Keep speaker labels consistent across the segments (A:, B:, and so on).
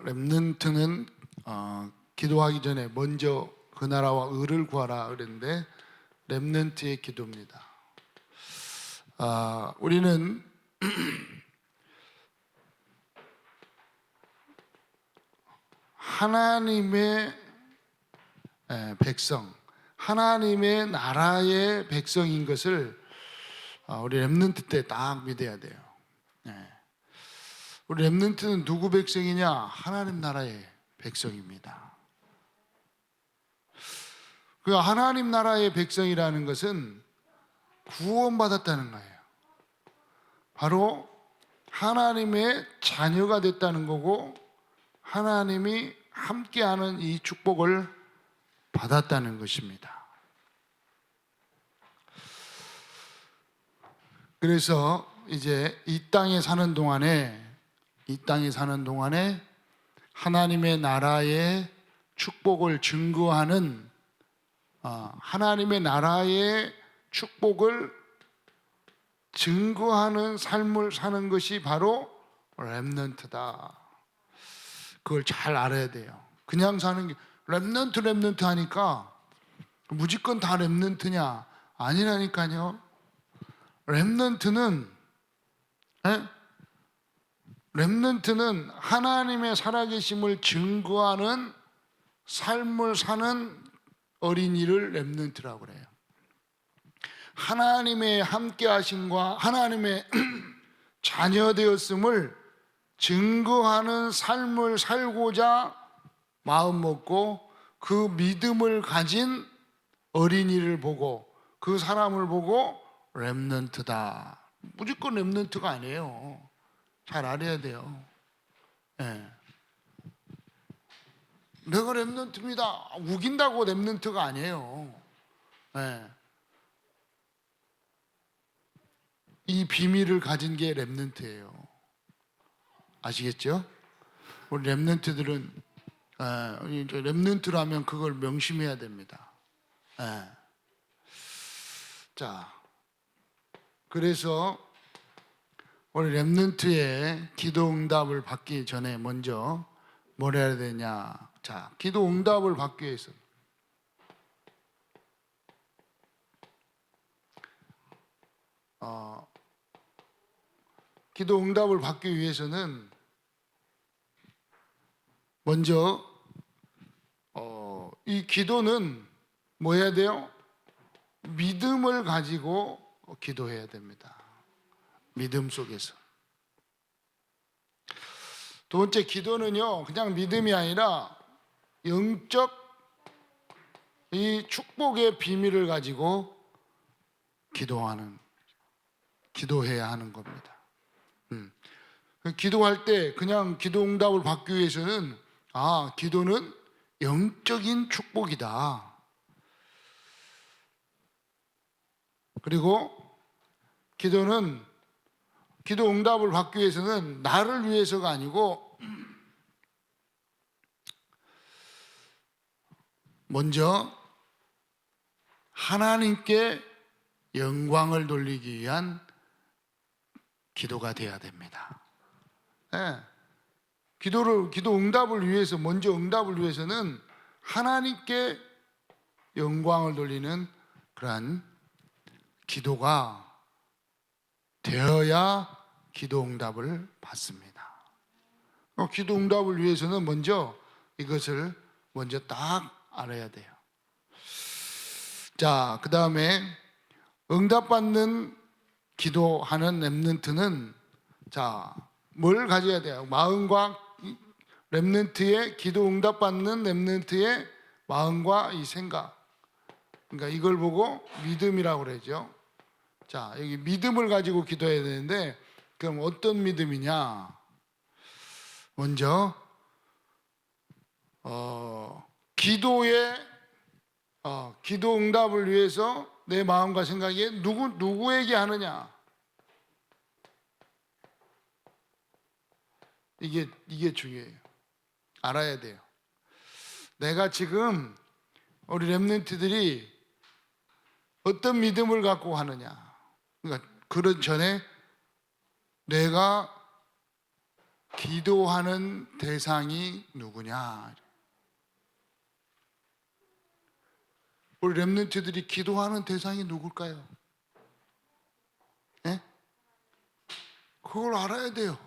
A: 렘넌트는 기도하기 전에 먼저 그 나라와 의를 구하라 그랬는데 렘넌트의 기도입니다. 우리는 하나님의 백성, 하나님의 나라의 백성인 것을 우리 렘넌트 때 딱 믿어야 돼요. 우리 렘넌트는 누구 백성이냐? 하나님 나라의 백성입니다. 그 하나님 나라의 백성이라는 것은 구원받았다는 거예요. 바로 하나님의 자녀가 됐다는 거고, 하나님이 함께하는 이 축복을 받았다는 것입니다. 그래서 이제 이 땅에 사는 동안에 하나님의 나라의 축복을 증거하는, 하나님의 나라의 축복을 증거하는 삶을 사는 것이 바로 렘넌트다. 그걸 잘 알아야 돼요. 그냥 사는 게 렘넌트 하니까 무조건 다 렘넌트냐? 아니라니까요. 렘넌트는 하나님의 살아계심을 증거하는 삶을 사는 어린이를 렘넌트라고 그래요. 하나님의 함께하심과 하나님의 자녀 되었음을 증거하는 삶을 살고자 마음 먹고 그 믿음을 가진 어린이를 보고, 그 사람을 보고 렘넌트다. 무조건 렘넌트가 아니에요. 잘 알아야 돼요. 내가 렘넌트입니다. 우긴다고 렘넌트가 아니에요. 이 비밀을 가진 게 렘넌트예요. 아시겠죠? 우리 렘넌트들은 렘넌트라면 그걸 명심해야 됩니다. 자, 그래서 우리 렘넌트의 기도 응답을 받기 전에 먼저 뭘 해야 되냐? 자, 기도 응답을 받기 위해서 기도 응답을 받기 위해서는 먼저 이 기도는 뭐 해야 돼요? 믿음을 가지고 기도해야 됩니다. 믿음 속에서. 두 번째, 기도는요 그냥 믿음이 아니라 영적 이 축복의 비밀을 가지고 기도해야 하는 겁니다. 기도할 때 그냥 기도 응답을 받기 위해서는 기도는 영적인 축복이다. 그리고 기도 응답을 받기 위해서는 나를 위해서가 아니고 먼저 하나님께 영광을 돌리기 위한 기도가 되어야 됩니다. 기도 응답을 위해서, 먼저 응답을 위해서는 하나님께 영광을 돌리는 그러한 기도가 되어야 기도 응답을 받습니다. 기도 응답을 위해서는 먼저 이것을 먼저 딱 알아야 돼요. 자, 그 다음에 응답받는 기도하는 렘넌트는 뭘 가져야 돼요? 마음과 렘넌트의 기도 응답받는 렘넌트의 마음과 이 생각. 그러니까 이걸 보고 믿음이라고 그러죠. 자, 여기 믿음을 가지고 기도해야 되는데, 그럼 어떤 믿음이냐? 먼저 기도 응답을 위해서 내 마음과 생각이 누구에게 하느냐? 이게 중요해요. 알아야 돼요. 내가 지금 우리 렘넌트들이 어떤 믿음을 갖고 하느냐? 그러니까 그런 전에 내가 기도하는 대상이 누구냐? 우리 렘넌트들이 기도하는 대상이 누굴까요? 예? 그걸 알아야 돼요.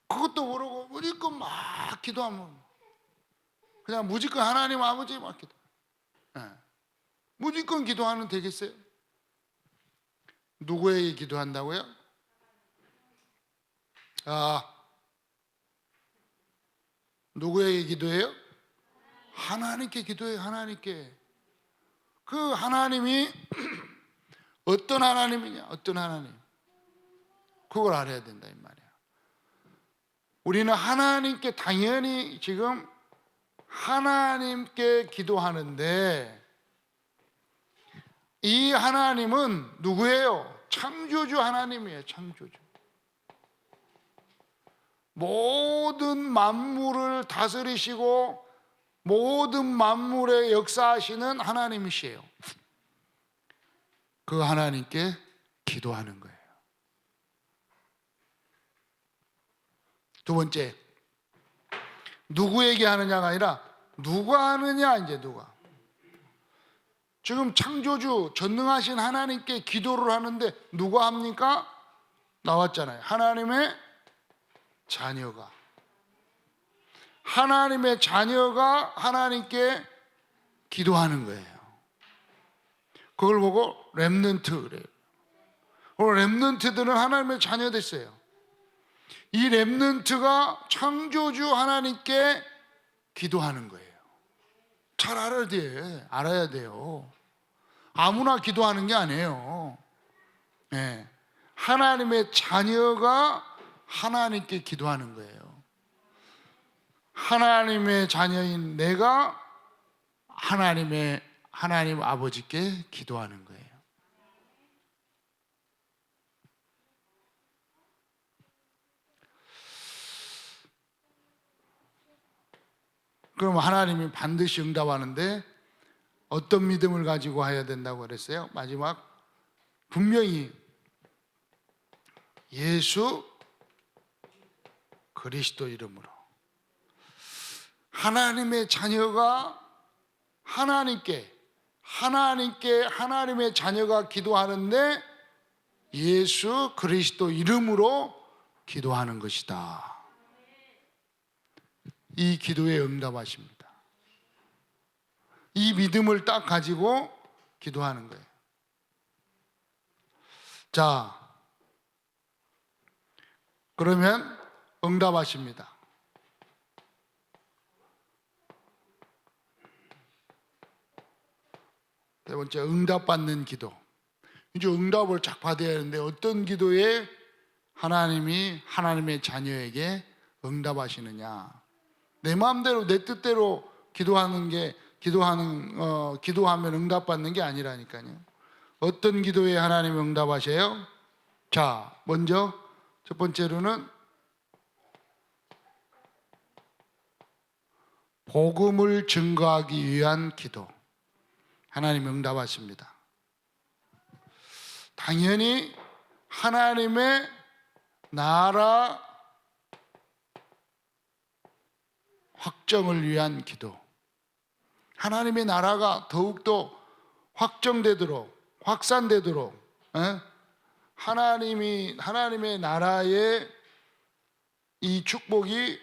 A: 그것도 모르고 무조건 막 기도하면 그냥 무조건 하나님 아버지 막 기도. 예. 무조건 기도하면 되겠어요? 누구에게 기도한다고요? 누구에게 기도해요? 하나님께 기도해요. 하나님께. 그 하나님이 어떤 하나님이냐? 어떤 하나님? 그걸 알아야 된다 이 말이야. 우리는 하나님께 당연히 지금 하나님께 기도하는데 이 하나님은 누구예요? 창조주 하나님이에요. 창조주. 모든 만물을 다스리시고 모든 만물에 역사하시는 하나님이시에요. 그 하나님께 기도하는 거예요. 두 번째, 누구에게 하느냐가 아니라 누가 하느냐. 이제 누가. 지금 창조주 전능하신 하나님께 기도를 하는데 누가 합니까? 나왔잖아요. 하나님의 자녀가. 하나님의 자녀가 하나님께 기도하는 거예요. 그걸 보고 렘넌트 그래요. 렘넌트들은 하나님의 자녀 됐어요. 이 렘넌트가 창조주 하나님께 기도하는 거예요. 잘 알아야 돼요. 아무나 기도하는 게 아니에요. 네. 하나님의 자녀가 하나님께 기도하는 거예요. 하나님의 자녀인 내가 하나님 아버지께 기도하는 거예요. 그럼 하나님이 반드시 응답하는데 어떤 믿음을 가지고 해야 된다고 그랬어요? 마지막 분명히 예수 그리스도 이름으로 하나님의 자녀가 하나님의 자녀가 기도하는데 예수 그리스도 이름으로 기도하는 것이다. 이 기도에 응답하십니다. 이 믿음을 딱 가지고 기도하는 거예요. 자, 그러면 응답하십니다. 세 번째, 응답받는 기도. 이제 응답을 쫙 받아야 하는데 어떤 기도에 하나님이 하나님의 자녀에게 응답하시느냐? 내 마음대로 내 뜻대로 기도하면 응답받는 게 아니라니까요. 어떤 기도에 하나님이 응답하세요? 자, 먼저 첫 번째로는 복음을 증거하기 위한 기도. 하나님 응답하십니다. 당연히 하나님의 나라 확정을 위한 기도. 하나님의 나라가 더욱더 확정되도록, 확산되도록, 하나님의 나라의 이 축복이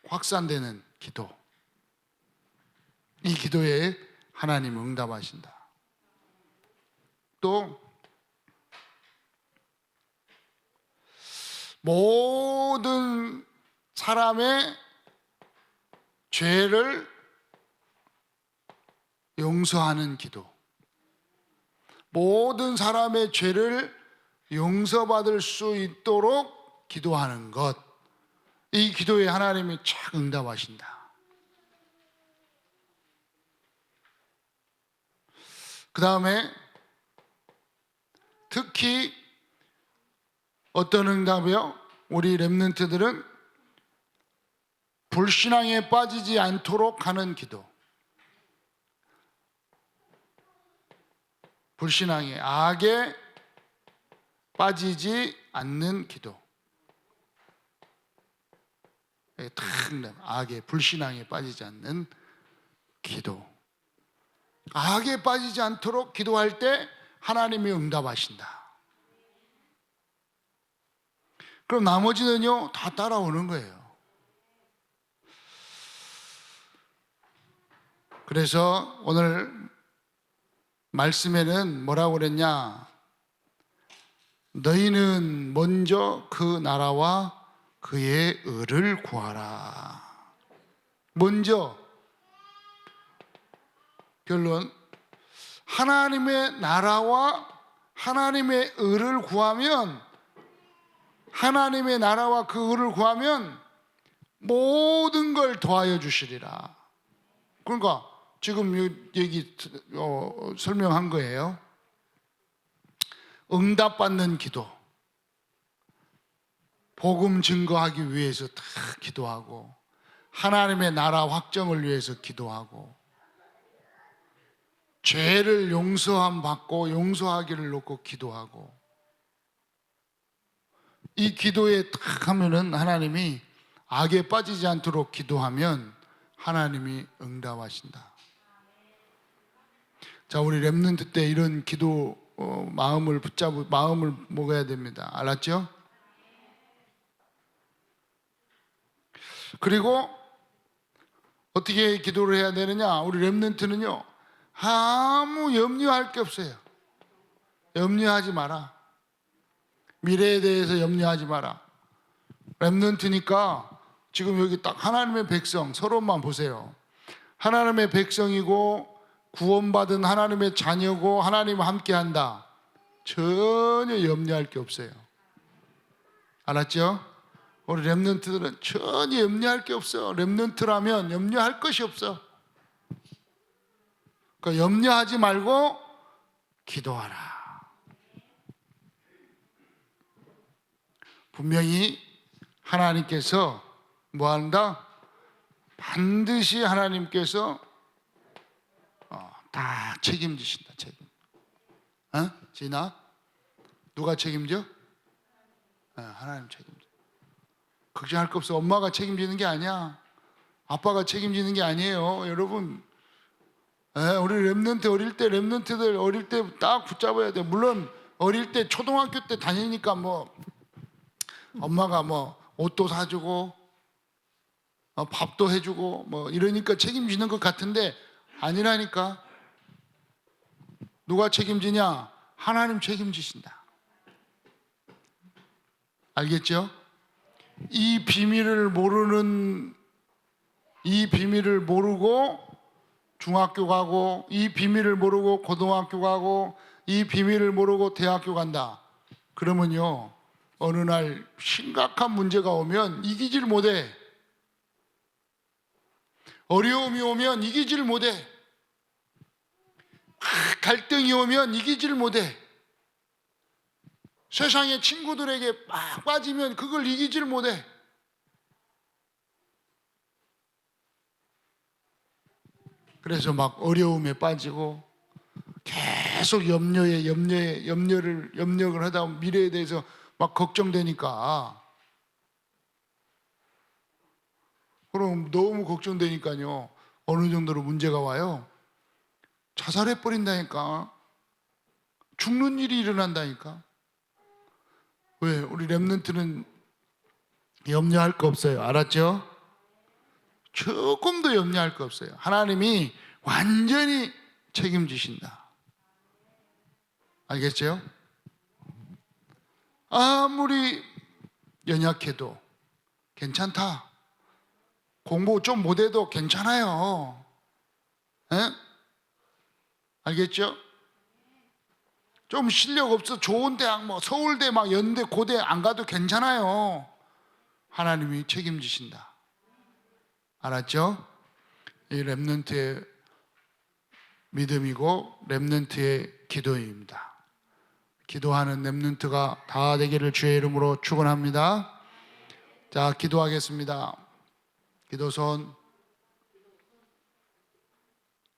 A: 확산되는 기도. 이 기도에 하나님 응답하신다. 또 모든 사람의 죄를 용서하는 기도. 모든 사람의 죄를 용서받을 수 있도록 기도하는 것. 이 기도에 하나님이 착 응답하신다. 그 다음에 특히 어떤 응답이요? 우리 렘넌트들은 불신앙에 빠지지 않도록 하는 기도. 불신앙에, 악에 빠지지 않는 기도. 악에, 불신앙에 빠지지 않는 기도. 악에 빠지지 않도록 기도할 때 하나님이 응답하신다. 그럼 나머지는요, 다 따라오는 거예요. 그래서 오늘 말씀에는 뭐라고 그랬냐? 너희는 먼저 그 나라와 그의 의를 구하라. 먼저, 결론, 하나님의 나라와 하나님의 의를 구하면, 하나님의 나라와 그 의를 구하면 모든 걸 더하여 주시리라. 그러니까 지금 여기 설명한 거예요. 응답받는 기도, 복음 증거하기 위해서 다 기도하고, 하나님의 나라 확정을 위해서 기도하고, 죄를 용서함 받고 용서하기를 놓고 기도하고, 이 기도에 딱 하면은 하나님이 악에 빠지지 않도록 기도하면 하나님이 응답하신다. 자, 우리 렘넌트 때 이런 기도 마음을 붙잡고 마음을 먹어야 됩니다. 알았죠? 그리고 어떻게 기도를 해야 되느냐? 우리 렘넌트는요, 아무 염려할 게 없어요. 염려하지 마라. 미래에 대해서 염려하지 마라. 렘넌트니까 지금 여기 딱 하나님의 백성, 서로만 보세요. 하나님의 백성이고 구원받은 하나님의 자녀고 하나님과 함께한다. 전혀 염려할 게 없어요. 알았죠? 우리 렘넌트들은 전혀 염려할 게 없어요. 렘넌트라면 염려할 것이 없어. 그러니까 염려하지 말고 기도하라. 분명히 하나님께서 뭐한다? 반드시 하나님께서 다 책임지신다. 책임. 지나? 누가 책임져? 하나님 책임져. 걱정할 거 없어. 엄마가 책임지는 게 아니야. 아빠가 책임지는 게 아니에요. 여러분, 우리 렘넌트 어릴 때, 렘넌트들 어릴 때 딱 붙잡아야 돼. 물론 어릴 때 초등학교 때 다니니까 뭐 엄마가 뭐 옷도 사주고 밥도 해주고 뭐 이러니까 책임지는 것 같은데 아니라니까. 누가 책임지냐? 하나님 책임지신다. 알겠죠? 이 비밀을 모르고 중학교 가고, 이 비밀을 모르고 고등학교 가고, 이 비밀을 모르고 대학교 간다. 그러면요, 어느 날 심각한 문제가 오면 이기질 못해. 어려움이 오면 이기질 못해. 갈등이 오면 이기질 못해. 세상의 친구들에게 막 빠지면 그걸 이기질 못해. 그래서 막 어려움에 빠지고 계속 염려를 하다 보면 미래에 대해서 막 걱정되니까. 그럼 너무 걱정되니까요, 어느 정도로 문제가 와요? 자살해 버린다니까. 죽는 일이 일어난다니까. 왜? 우리 렘넌트는 염려할 거 없어요. 알았죠? 조금도 염려할 거 없어요. 하나님이 완전히 책임지신다. 알겠죠? 아무리 연약해도 괜찮다. 공부 좀 못해도 괜찮아요. 에? 알겠죠? 좀 실력 없어 좋은 대학 뭐 서울대 막 연대 고대 안 가도 괜찮아요. 하나님이 책임지신다. 알았죠? 이 렘넌트의 믿음이고 렘넌트의 기도입니다. 기도하는 렘넌트가 다 되기를 주의 이름으로 축원합니다. 자, 기도하겠습니다. 기도손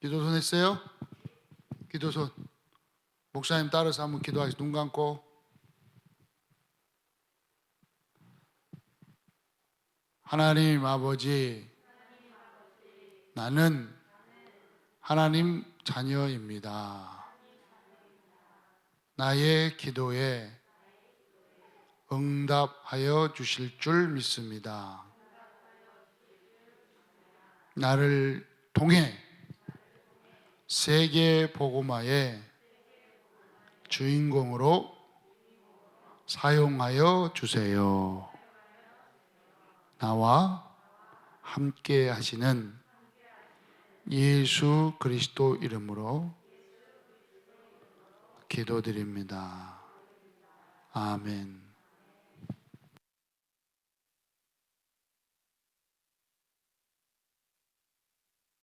A: 했어요? 기도손 목사님 따라서 한번 기도하겠습니다. 눈 감고 하나님 아버지, 나는 하나님 자녀입니다. 나의 기도에 응답하여 주실 줄 믿습니다. 나를 통해 세계 복음화의 주인공으로 사용하여 주세요. 나와 함께 하시는 예수 그리스도 이름으로 기도드립니다. 아멘.